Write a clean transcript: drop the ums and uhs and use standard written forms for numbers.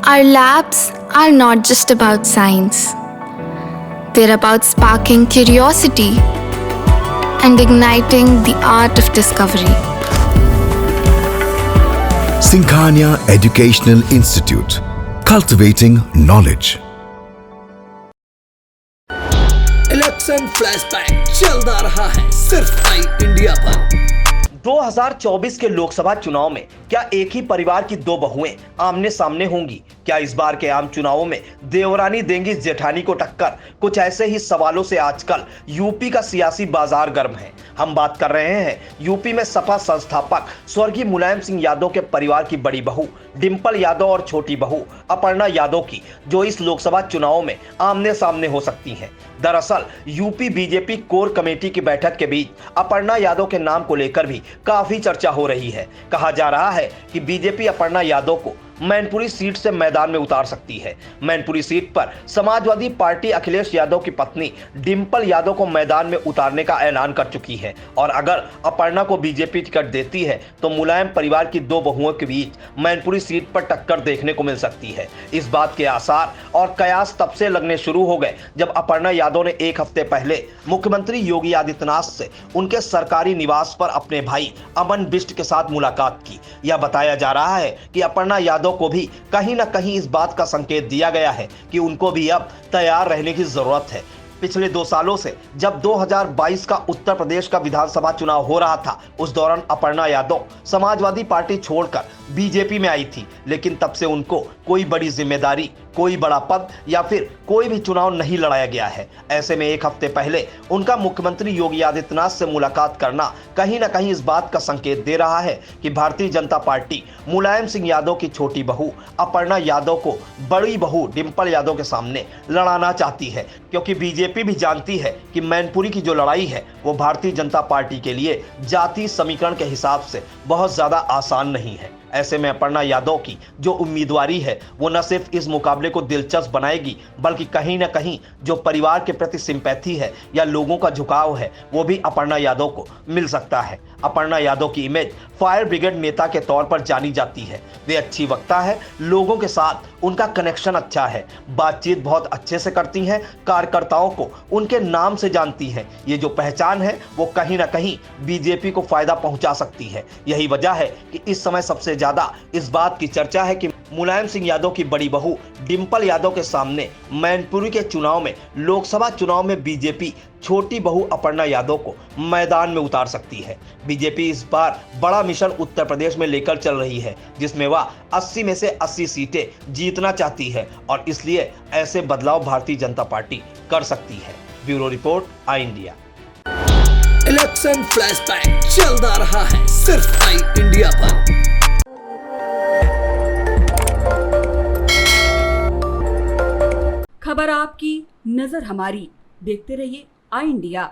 Our labs are not just about science. They're about sparking curiosity and igniting the art of discovery. Sinkhania Educational Institute, cultivating knowledge. Election flashback चलता रहा है सिर्फ आई India पर। 2024 के लोकसभा चुनाव में क्या एक ही परिवार की दो बहुएं आमने सामने होंगी? क्या इस बार के आम चुनावों में देवरानी देंगी जेठानी को टक्कर? कुछ ऐसे ही सवालों से आजकल यूपी का सियासी बाजार गर्म है। हम बात कर रहे हैं यूपी में सपा संस्थापक स्वर्गीय मुलायम सिंह यादव के परिवार की बड़ी बहू डिंपल यादव और छोटी बहू अपर्णा यादव की, जो इस लोकसभा चुनाव में आमने सामने हो सकती हैं। दरअसल यूपी बीजेपी कोर कमेटी की बैठक के बीच अपर्णा यादव के नाम को लेकर भी काफी चर्चा हो रही है। कहा जा रहा है कि बीजेपी अपर्णा यादव को मैनपुरी सीट से मैदान में उतार सकती है। मैनपुरी सीट पर समाजवादी पार्टी अखिलेश यादव की पत्नी डिंपल यादव को मैदान में उतारने का ऐलान कर चुकी है और अगर अपर्णा को बीजेपी टिकट देती है तो मुलायम परिवार की दो बहुओं के बीच मैनपुरी सीट पर टक्कर देखने को मिल सकती है। इस बात के आसार और कयास तब से लगने शुरू हो गए जब अपर्णा यादव ने एक हफ्ते पहले मुख्यमंत्री योगी आदित्यनाथ से उनके सरकारी निवास पर अपने भाई अमन बिष्ट के साथ मुलाकात की। यह बताया जा रहा है कि अपर्णा यादव को भी कहीं ना कहीं इस बात का संकेत दिया गया है कि उनको भी अब तैयार रहने की जरूरत है। पिछले 2 सालों से जब 2022 का उत्तर प्रदेश का विधानसभा चुनाव हो रहा था, उस दौरान अपर्णा यादव समाजवादी पार्टी छोड़कर बीजेपी में आई थी, लेकिन तब से उनको कोई बड़ी जिम्मेदारी, कोई बड़ा पद या फिर कोई भी चुनाव नहीं लड़ाया गया है। ऐसे में एक हफ्ते पहले उनका मुख्यमंत्री योगी आदित्यनाथ से मुलाकात करना कहीं ना कहीं इस बात का संकेत दे रहा है कि भारतीय जनता पार्टी मुलायम सिंह यादव की छोटी बहू अपर्णा यादव को बड़ी बहू डिंपल यादव के सामने लड़ाना चाहती है, क्योंकि बीजेपी भी जानती है कि मैनपुरी की जो लड़ाई है वो भारतीय जनता पार्टी के लिए जाति समीकरण के हिसाब से बहुत ज्यादा आसान नहीं है। ऐसे में अपर्णा यादव की जो उम्मीदवारी है वो न सिर्फ इस मुकाबले को दिलचस्प बनाएगी, बल्कि कहीं ना कहीं जो परिवार के प्रति सिंपैथी है या लोगों का झुकाव है वो भी अपर्णा यादव को मिल सकता है। अपर्णा यादव की इमेज फायर ब्रिगेड नेता के तौर पर जानी जाती है। वे अच्छी वक्ता है, लोगों के साथ उनका कनेक्शन अच्छा है, बातचीत बहुत अच्छे से करती हैं, कार्यकर्ताओं को उनके नाम से जानती हैं। ये जो पहचान है वो कहीं ना कहीं बीजेपी को फायदा पहुंचा सकती है। यही वजह है कि इस समय सबसे ज्यादा इस बात की चर्चा है कि मुलायम सिंह यादव की बड़ी बहू डिंपल यादव के सामने मैनपुरी के चुनाव में, लोकसभा चुनाव में बीजेपी छोटी बहू अपर्णा यादव को मैदान में उतार सकती है। बीजेपी इस बार बड़ा मिशन उत्तर प्रदेश में लेकर चल रही है, जिसमें वह 80 में से 80 सीटें जीतना चाहती है और इसलिए ऐसे बदलाव भारतीय जनता पार्टी कर सकती है। ब्यूरो रिपोर्ट, आई इंडिया। इलेक्शन फ्लैशबैक चलता रहा है सिर्फ आई इंडिया पर। खबर आपकी, नजर हमारी। देखते रहिए आई इंडिया।